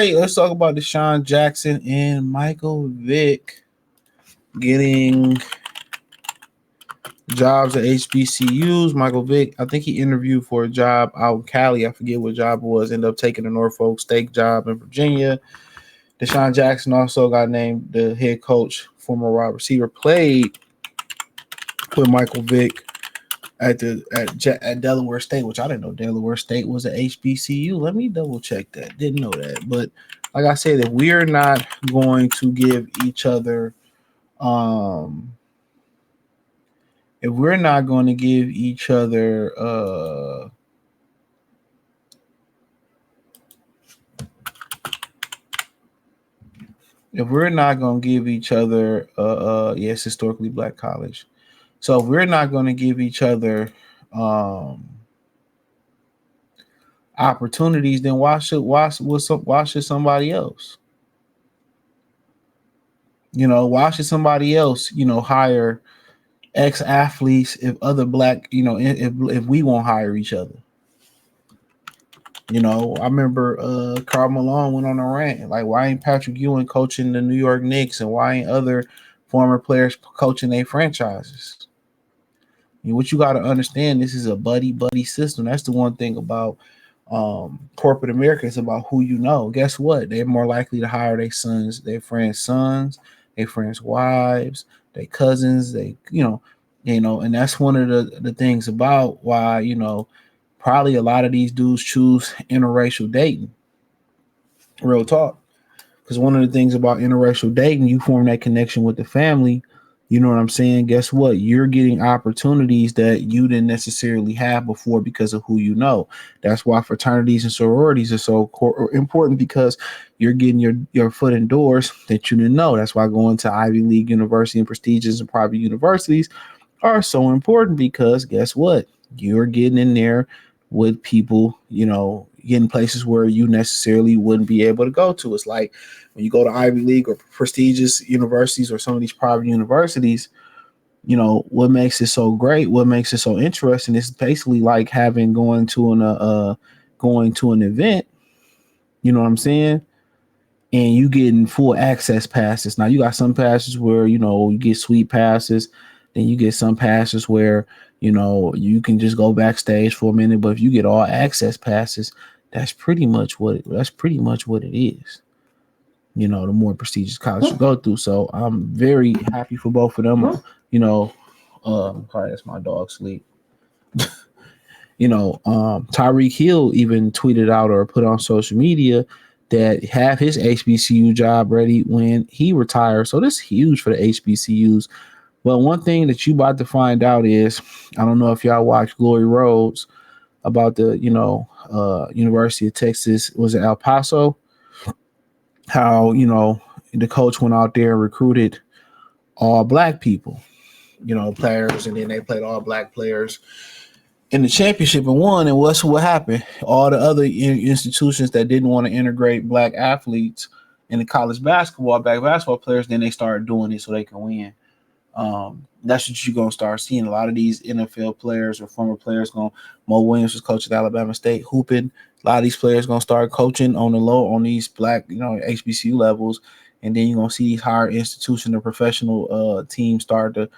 right, let's talk about DeSean Jackson and Michael Vick getting jobs at HBCUs. Michael Vick, I think he interviewed for a job out in Cali. I forget what job it was. Ended up taking the Norfolk State job in Virginia. DeSean Jackson also got named the head coach, former wide receiver, played with Michael Vick at Delaware State, which I didn't know Delaware State was a HBCU. Let me double check that. Didn't know that. But like I said, if we're not going to give each other if we're not going to give each other if we're not going to give each other yes, historically black college. So if we're not going to give each other opportunities, then why should somebody else? Why should somebody else, hire ex-athletes if other black, if we won't hire each other? I remember Karl Malone went on a rant, like, why ain't Patrick Ewing coaching the New York Knicks, and why ain't other former players coaching their franchises? What you got to understand, this is a buddy system. That's the one thing about corporate America. It's about who you know. Guess what? They're more likely to hire their sons, their friends' wives, their cousins. And that's one of the things about why probably a lot of these dudes choose interracial dating. Real talk. Because one of the things about interracial dating, you form that connection with the family. You know what I'm saying? Guess what? You're getting opportunities that you didn't necessarily have before because of who you know. That's why fraternities and sororities are so important, because you're getting your foot in doors that you didn't know. That's why going to Ivy League university and prestigious and private universities are so important, because guess what? You're getting in there with people, getting places where you necessarily wouldn't be able to go to. It's like when you go to Ivy League or prestigious universities or some of these private universities, what makes it so great, what makes it so interesting, is basically like going to an event, you know what I'm saying? And you getting full access passes. Now you got some passes where, you get suite passes. Then you get some passes where, you can just go backstage for a minute. But if you get all access passes, that's pretty much what it is. The more prestigious college you go through. So I'm very happy for both of them. Sorry, that's my dog sleep. Tyreek Hill even tweeted out or put on social media that have his HBCU job ready when he retires. So this is huge for the HBCUs. But one thing that you about to find out is, I don't know if y'all watch Glory Roads about the, University of Texas, was it El Paso? How, the coach went out there and recruited all black people, players, and then they played all black players in the championship and won. And what happened? All the other institutions that didn't want to integrate black athletes in the college basketball, black basketball players, then they started doing it so they can win. That's what you're going to start seeing. A lot of these NFL players or former players Mo Williams was coaching at Alabama State, hooping. A lot of these players going to start coaching on the low on these black, HBCU levels. And then you're going to see these higher institutions or professional teams start to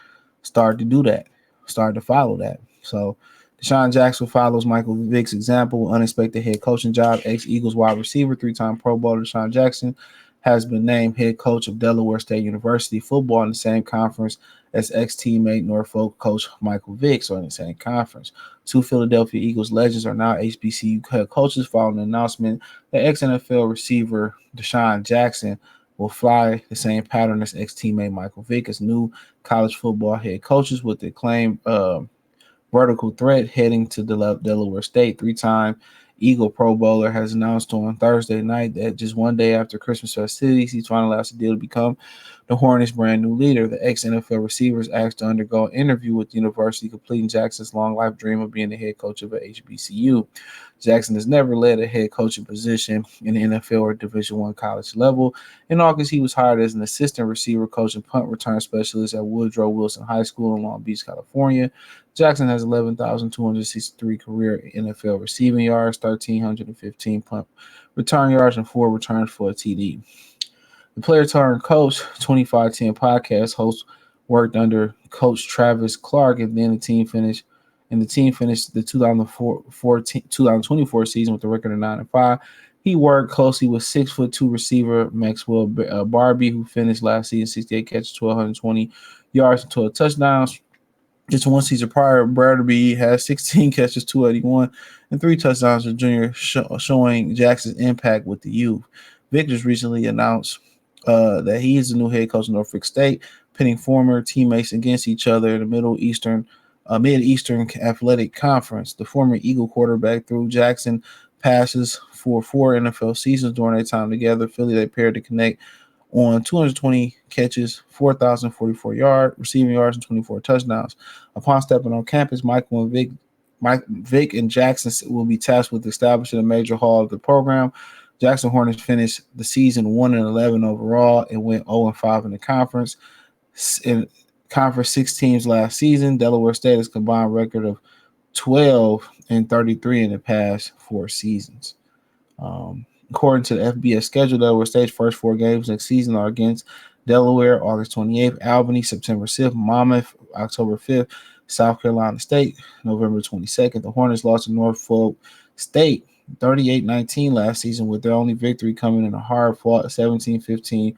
do that, start to follow that. So DeSean Jackson follows Michael Vick's example, unexpected head coaching job. Ex-Eagles wide receiver, 3-time Pro Bowler DeSean Jackson has been named head coach of Delaware State University football in the same conference as ex-teammate Norfolk coach Michael Vick, so in the same conference. Two Philadelphia Eagles legends are now HBCU head coaches following the announcement that ex-NFL receiver DeSean Jackson will fly the same pattern as ex-teammate Michael Vick as new college football head coaches, with the acclaimed vertical threat heading to Delaware State. 3-time Eagle Pro Bowler has announced on Thursday night that just one day after Christmas festivities, he's finalized a deal to become the Hornets' brand new leader. The ex-NFL receiver is asked to undergo an interview with the university, completing Jackson's long-life dream of being the head coach of a HBCU. Jackson has never led a head coaching position in the NFL or Division I college level. In August, he was hired as an assistant receiver coach and punt return specialist at Woodrow Wilson High School in Long Beach, California. Jackson has 11,263 career NFL receiving yards, 1,315 punt return yards, and 4 returns for a TD. The player turned coach, 2510 podcast host, worked under Coach Travis Clark, and then the team finished the 2024 season with a record of 9-5. He worked closely with 6'2" receiver Maxwell Barbie, who finished last season 68 catches, 1,220 yards, and 12 touchdowns. Just one season prior, Bradby had 16 catches, 281, and 3 touchdowns as a junior, showing Jackson's impact with the youth. Vick just recently announced that he is the new head coach of Norfolk State, pitting former teammates against each other in the Mid-Eastern Athletic Conference. The former Eagle quarterback threw Jackson passes for 4 NFL seasons during their time together. Philly, they paired to connect on 220 catches, 4,044 receiving yards, and 24 touchdowns. Upon stepping on campus, Vick and Jackson will be tasked with establishing a major hall of the program. Jackson Hornets finished the season 1-11 overall and went 0-5 in the conference. In conference 6 teams last season, Delaware State has a combined record of 12-33 in the past 4 seasons. According to the FBS schedule, Delaware State's first 4 games next season are against Delaware, August 28th, Albany, September 6th, Monmouth, October 5th, South Carolina State, November 22nd. The Hornets lost to Norfolk State 38-19 last season, with their only victory coming in a hard-fought 17-15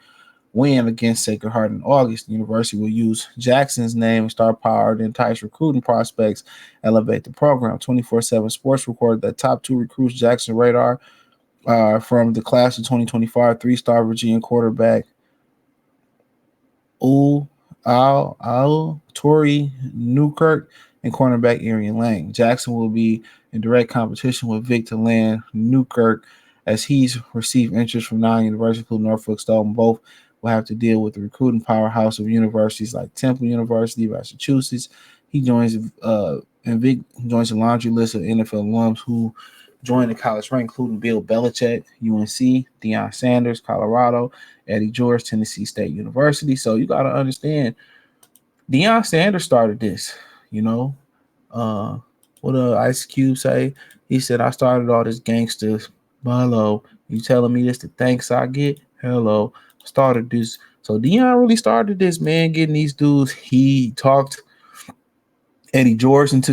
win against Sacred Heart in August. The university will use Jackson's name and star power to entice recruiting prospects, elevate the program. 24/7 Sports recorded that top 2 recruits Jackson radar from the class of 2025, 3-star Virginia quarterback Tory Newkirk and cornerback Arian Lang. Jackson will be in direct competition with Vick to land Newkirk, as he's received interest from 9 universities, including Norfolk State. Both will have to deal with the recruiting powerhouse of universities like Temple University, Massachusetts. He joins and Vick joins a laundry list of NFL alums who joined the college rank, including Bill Belichick, UNC, Deion Sanders, Colorado, Eddie George, Tennessee State University. So you got to understand, Deion Sanders started this, what Ice Cube say? He said, I started all this gangsters. Hello, you telling me this the thanks I get? Hello, started this. So Deion really started this, man, getting these dudes. He talked Eddie George into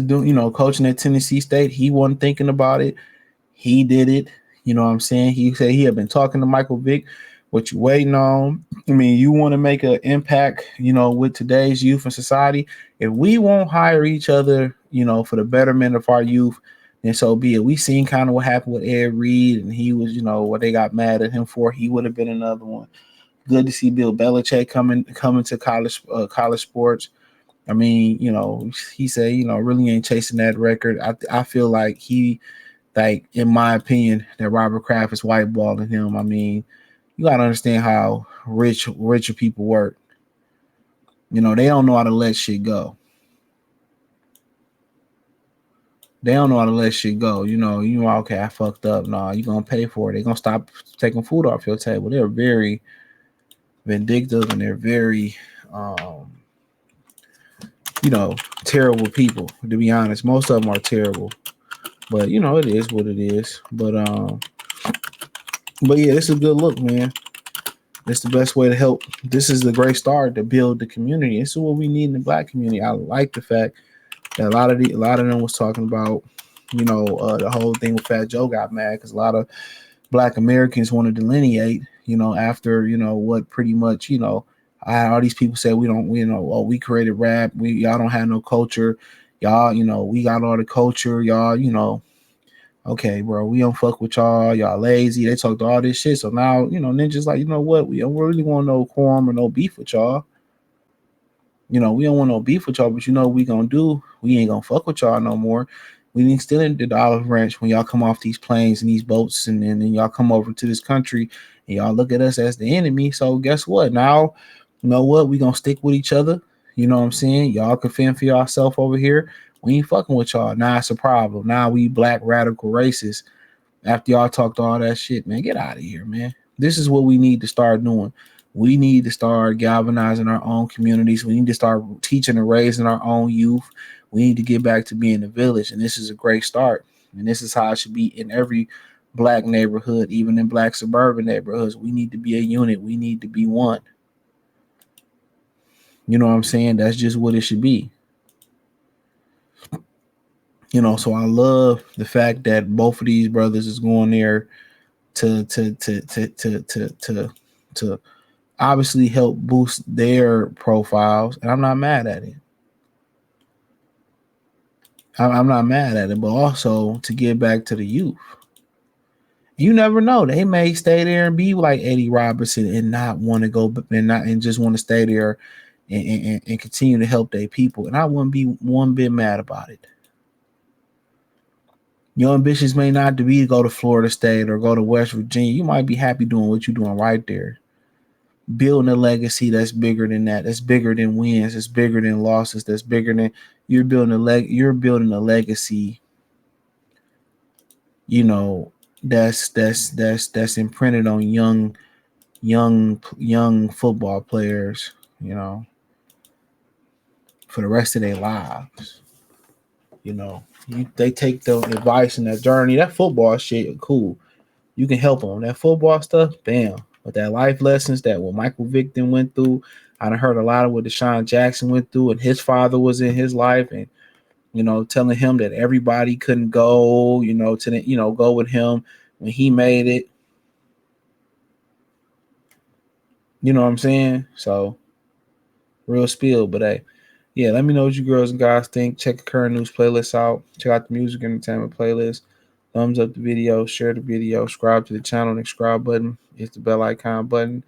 coaching at Tennessee State. He wasn't thinking about it. He did it. You know what I'm saying? He said he had been talking to Michael Vick. What you waiting on? I mean, you want to make an impact, with today's youth and society. If we won't hire each other, for the betterment of our youth, then so be it. We seen kind of what happened with Ed Reed, and he was, what they got mad at him for. He would have been another one. Good to see Bill Belichick coming to college sports. I mean, he said, really ain't chasing that record. I feel like in my opinion, that Robert Kraft is whiteballing him. I mean, you got to understand how richer people work. They don't know how to let shit go. They don't know how to let shit go. Okay, I fucked up. Nah, you're going to pay for it. They're going to stop taking food off your table. They're very vindictive, and they're very, terrible people, to be honest. Most of them are terrible. But, it is what it is. But yeah, this is a good look, man. It's the best way to help. This is the great start to build the community. This is what we need in the Black community. I like the fact that a lot of them was talking about, the whole thing with Fat Joe got mad because a lot of Black Americans want to delineate, after, what pretty much, I had all these people say we created rap. Y'all don't have no culture. Y'all, we got all the culture. Y'all, okay, bro, we don't fuck with y'all. Y'all lazy. They talked all this shit. So now, Ninja's like, what? We don't really want no quorum or no beef with y'all. We don't want no beef with y'all, but what we gonna do? We ain't gonna fuck with y'all no more. We ain't still in the Olive Ranch when y'all come off these planes and these boats, and then y'all come over to this country and y'all look at us as the enemy. So guess what? Now, we gonna stick with each other. You know what I'm saying? Y'all can fend for yourself over here. We ain't fucking with y'all. Now it's a problem. Now we Black radical racists. After y'all talked all that shit, man, get out of here, man. This is what we need to start doing. We need to start galvanizing our own communities. We need to start teaching and raising our own youth. We need to get back to being a village, and this is a great start. And this is how it should be in every black neighborhood, even in black suburban neighborhoods. We need to be a unit. We need to be one. You know what I'm saying? That's just what it should be. So I love the fact that both of these brothers is going there to obviously help boost their profiles, and I'm not mad at it. I'm not mad at it, but also to get back to the youth. You never know. They may stay there and be like Eddie Robertson and not want to go and just want to stay there and continue to help their people. And I wouldn't be one bit mad about it. Your ambitions may not be to go to Florida State or go to West Virginia. You might be happy doing what you're doing right there. Building a legacy that's bigger than that. That's bigger than wins. That's bigger than losses. That's bigger than you're building a legacy. That's imprinted on young football players. For the rest of their lives. They take the advice and that journey. That football shit, cool. You can help them. That football stuff, bam. But that life lessons that what Michael Vick went through, I done heard a lot of what DeSean Jackson went through, and his father was in his life, and telling him that everybody couldn't go, go with him when he made it. You know what I'm saying? So, real spill, but hey. Yeah, let me know what you girls and guys think. Check the current news playlist out. Check out the music entertainment playlist. Thumbs up the video, share the video, subscribe to the channel, and the subscribe button. Hit the bell icon button.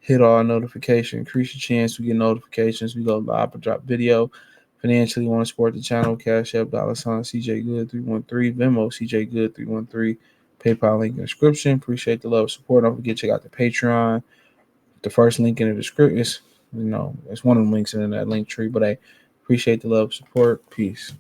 Hit all notifications. Increase your chance to get notifications. We go live or drop video. Financially, want to support the channel? Cash App, $ CJ Good 313, Venmo CJ Good 313, PayPal link in the description. Appreciate the love and support. Don't forget to check out the Patreon. The first link in the description is, it's one of the links in that link tree. But I appreciate the love and support. Peace.